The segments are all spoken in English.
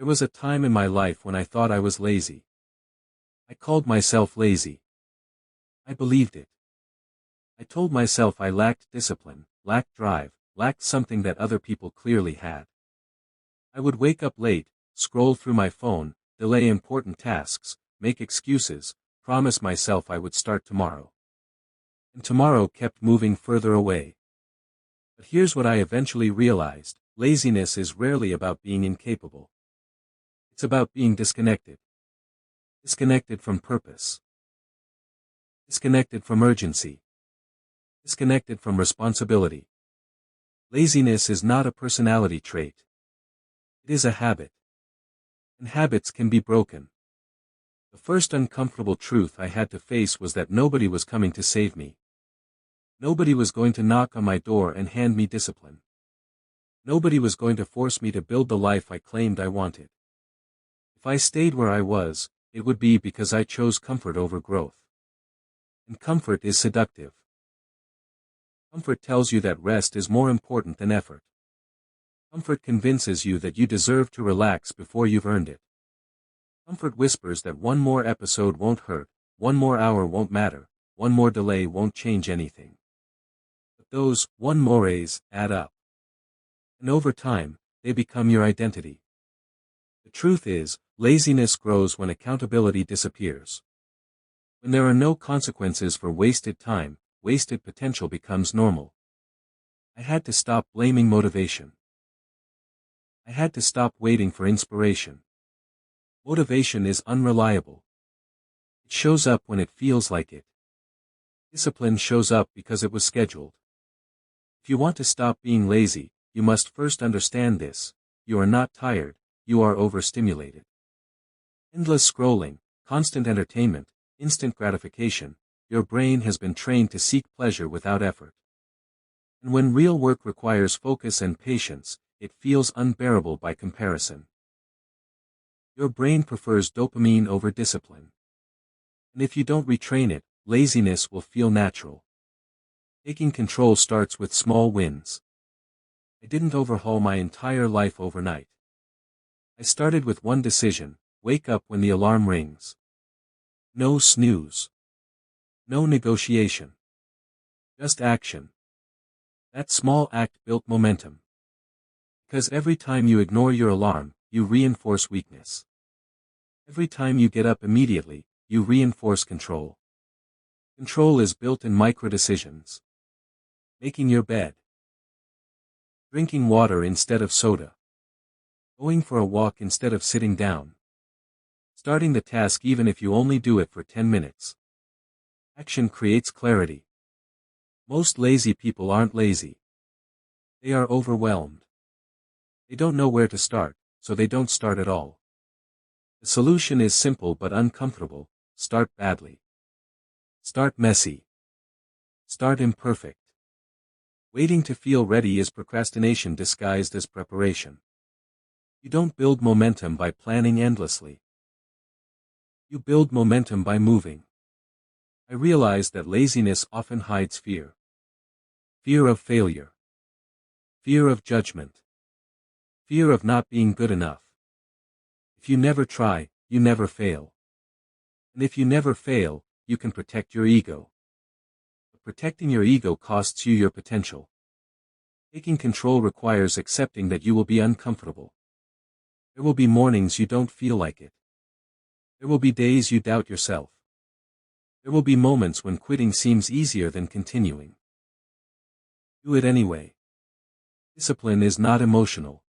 There was a time in my life when I thought I was lazy. I called myself lazy. I believed it. I told myself I lacked discipline, lacked drive, lacked something that other people clearly had. I would wake up late, scroll through my phone, delay important tasks, make excuses, promise myself I would start tomorrow. And tomorrow kept moving further away. But here's what I eventually realized: laziness is rarely about being incapable. It's about being disconnected. Disconnected from purpose. Disconnected from urgency. Disconnected from responsibility. Laziness is not a personality trait. It is a habit. And habits can be broken. The first uncomfortable truth I had to face was that nobody was coming to save me. Nobody was going to knock on my door and hand me discipline. Nobody was going to force me to build the life I claimed I wanted. If I stayed where I was, it would be because I chose comfort over growth. And comfort is seductive. Comfort tells you that rest is more important than effort. Comfort convinces you that you deserve to relax before you've earned it. Comfort whispers that one more episode won't hurt, one more hour won't matter, one more delay won't change anything. But those one mores add up. And over time, they become your identity. The truth is, laziness grows when accountability disappears. When there are no consequences for wasted time, wasted potential becomes normal. I had to stop blaming motivation. I had to stop waiting for inspiration. Motivation is unreliable. It shows up when it feels like it. Discipline shows up because it was scheduled. If you want to stop being lazy, you must first understand this: you are not tired, you are overstimulated. Endless scrolling, constant entertainment, instant gratification, your brain has been trained to seek pleasure without effort. And when real work requires focus and patience, it feels unbearable by comparison. Your brain prefers dopamine over discipline. And if you don't retrain it, laziness will feel natural. Taking control starts with small wins. I didn't overhaul my entire life overnight. I started with one decision: wake up when the alarm rings. No snooze. No negotiation. Just action. That small act built momentum. Because every time you ignore your alarm, you reinforce weakness. Every time you get up immediately, you reinforce control. Control is built in micro-decisions. Making your bed. Drinking water instead of soda. Going for a walk instead of sitting down. Starting the task even if you only do it for 10 minutes. Action creates clarity. Most lazy people aren't lazy. They are overwhelmed. They don't know where to start, so they don't start at all. The solution is simple but uncomfortable: start badly. Start messy. Start imperfect. Waiting to feel ready is procrastination disguised as preparation. You don't build momentum by planning endlessly. You build momentum by moving. I realized that laziness often hides fear. Fear of failure. Fear of judgment. Fear of not being good enough. If you never try, you never fail. And if you never fail, you can protect your ego. But protecting your ego costs you your potential. Taking control requires accepting that you will be uncomfortable. There will be mornings you don't feel like it. There will be days you doubt yourself. There will be moments when quitting seems easier than continuing. Do it anyway. Discipline is not emotional.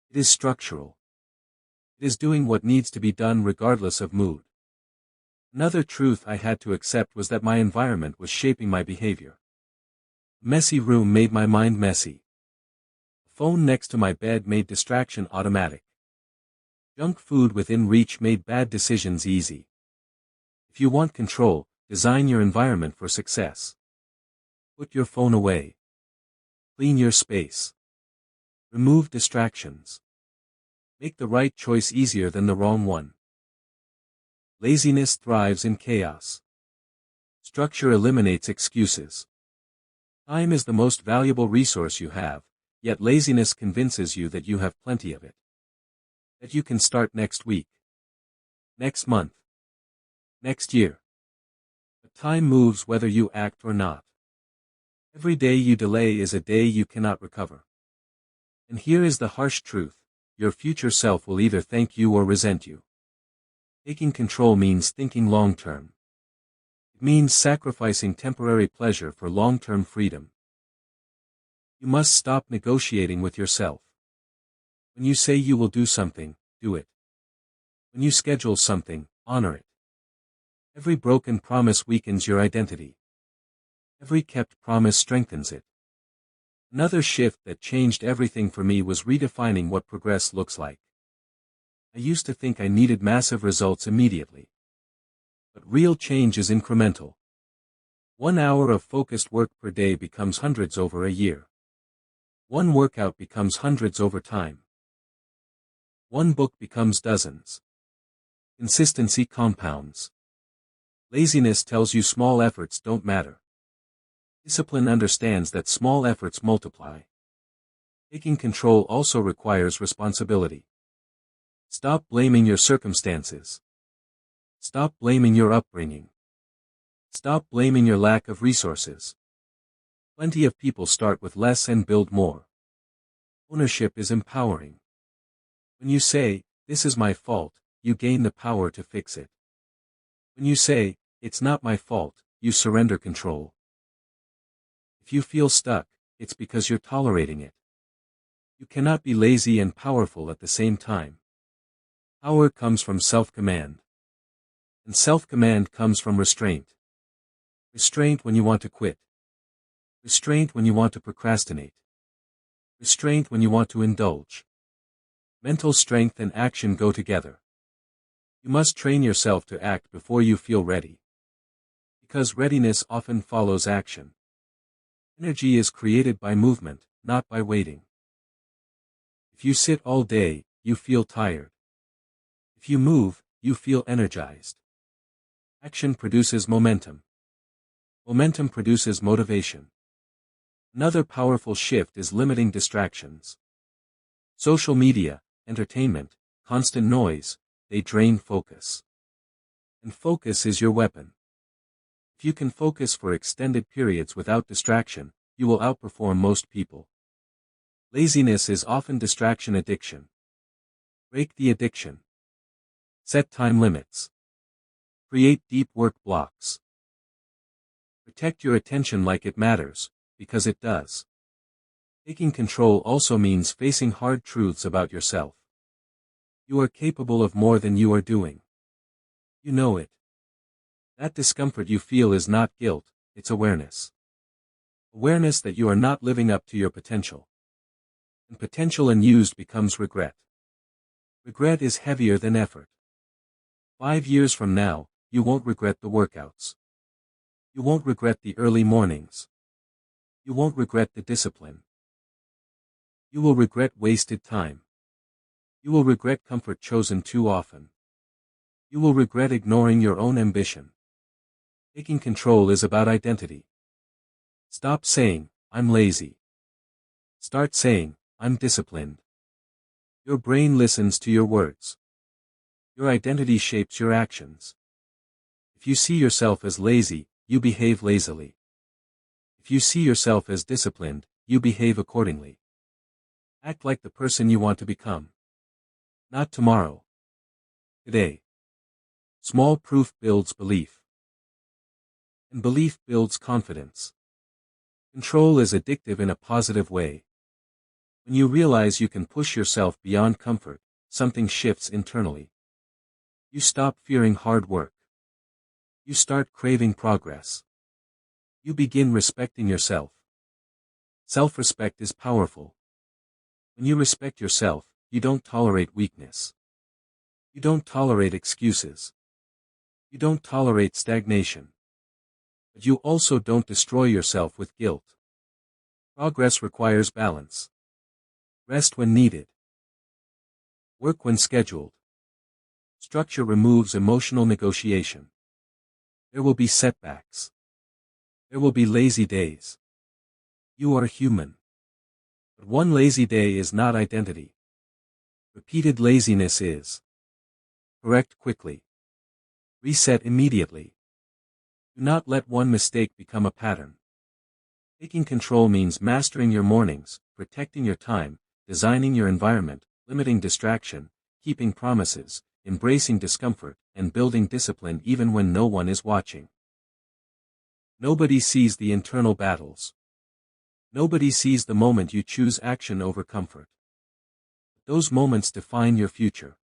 It is structural. It is doing what needs to be done regardless of mood. Another truth I had to accept was that my environment was shaping my behavior. A messy room made my mind messy. The phone next to my bed made distraction automatic. Junk food within reach made bad decisions easy. If you want control, design your environment for success. Put your phone away. Clean your space. Remove distractions. Make the right choice easier than the wrong one. Laziness thrives in chaos. Structure eliminates excuses. Time is the most valuable resource you have, yet laziness convinces you that you have plenty of it. that you can start next week, next month, next year. But time moves whether you act or not. Every day you delay is a day you cannot recover. And here is the harsh truth: your future self will either thank you or resent you. Taking control means thinking long-term. It means sacrificing temporary pleasure for long-term freedom. You must stop negotiating with yourself. When you say you will do something, do it. When you schedule something, honor it. Every broken promise weakens your identity. Every kept promise strengthens it. Another shift that changed everything for me was redefining what progress looks like. I used to think I needed massive results immediately. But real change is incremental. 1 hour of focused work per day becomes hundreds over a year. One workout becomes hundreds over time. One book becomes dozens. Consistency compounds. Laziness tells you small efforts don't matter. Discipline understands that small efforts multiply. Taking control also requires responsibility. Stop blaming your circumstances. Stop blaming your upbringing. Stop blaming your lack of resources. Plenty of people start with less and build more. Ownership is empowering. When you say, "This is my fault," you gain the power to fix it. When you say, "It's not my fault," you surrender control. If you feel stuck, it's because you're tolerating it. You cannot be lazy and powerful at the same time. Power comes from self-command. And self-command comes from restraint. Restraint when you want to quit. Restraint when you want to procrastinate. Restraint when you want to indulge. Mental strength and action go together. You must train yourself to act before you feel ready. Because readiness often follows action. Energy is created by movement, not by waiting. If you sit all day, you feel tired. If you move, you feel energized. Action produces momentum. Momentum produces motivation. Another powerful shift is limiting distractions. Social media, entertainment, constant noise, they drain focus. And focus is your weapon. If you can focus for extended periods without distraction, you will outperform most people. Laziness is often distraction addiction. Break the addiction. Set time limits. Create deep work blocks. Protect your attention like it matters, because it does. Taking control also means facing hard truths about yourself. You are capable of more than you are doing. You know it. That discomfort you feel is not guilt, it's awareness. Awareness that you are not living up to your potential. And potential unused becomes regret. Regret is heavier than effort. 5 years from now, you won't regret the workouts. You won't regret the early mornings. You won't regret the discipline. You will regret wasted time. You will regret comfort chosen too often. You will regret ignoring your own ambition. Taking control is about identity. Stop saying, "I'm lazy." Start saying, "I'm disciplined." Your brain listens to your words. Your identity shapes your actions. If you see yourself as lazy, you behave lazily. If you see yourself as disciplined, you behave accordingly. Act like the person you want to become. Not tomorrow. Today. Small proof builds belief. And belief builds confidence. Control is addictive in a positive way. When you realize you can push yourself beyond comfort, something shifts internally. You stop fearing hard work. You start craving progress. You begin respecting yourself. Self-respect is powerful. When you respect yourself, you don't tolerate weakness. You don't tolerate excuses. You don't tolerate stagnation. But you also don't destroy yourself with guilt. Progress requires balance. Rest when needed. Work when scheduled. Structure removes emotional negotiation. There will be setbacks. There will be lazy days. You are human. But one lazy day is not identity. Repeated laziness is. Correct quickly. Reset immediately. Do not let one mistake become a pattern. Taking control means mastering your mornings, protecting your time, designing your environment, limiting distraction, keeping promises, embracing discomfort, and building discipline even when no one is watching. Nobody sees the internal battles. Nobody sees the moment you choose action over comfort. Those moments define your future.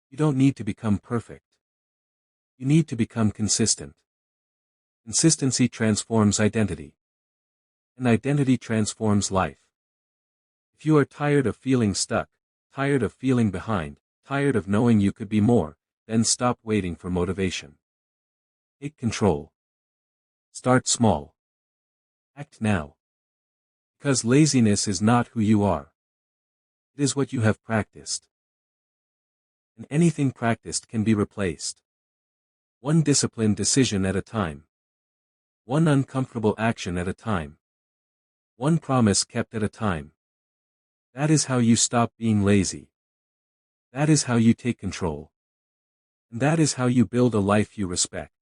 You don't need to become perfect. You need to become consistent. Consistency transforms identity. And identity transforms life. If you are tired of feeling stuck, tired of feeling behind, tired of knowing you could be more, then stop waiting for motivation. Take control. Start small. Act now. Because laziness is not who you are. It is what you have practiced. And anything practiced can be replaced. One disciplined decision at a time. One uncomfortable action at a time. One promise kept at a time. That is how you stop being lazy. That is how you take control. And that is how you build a life you respect.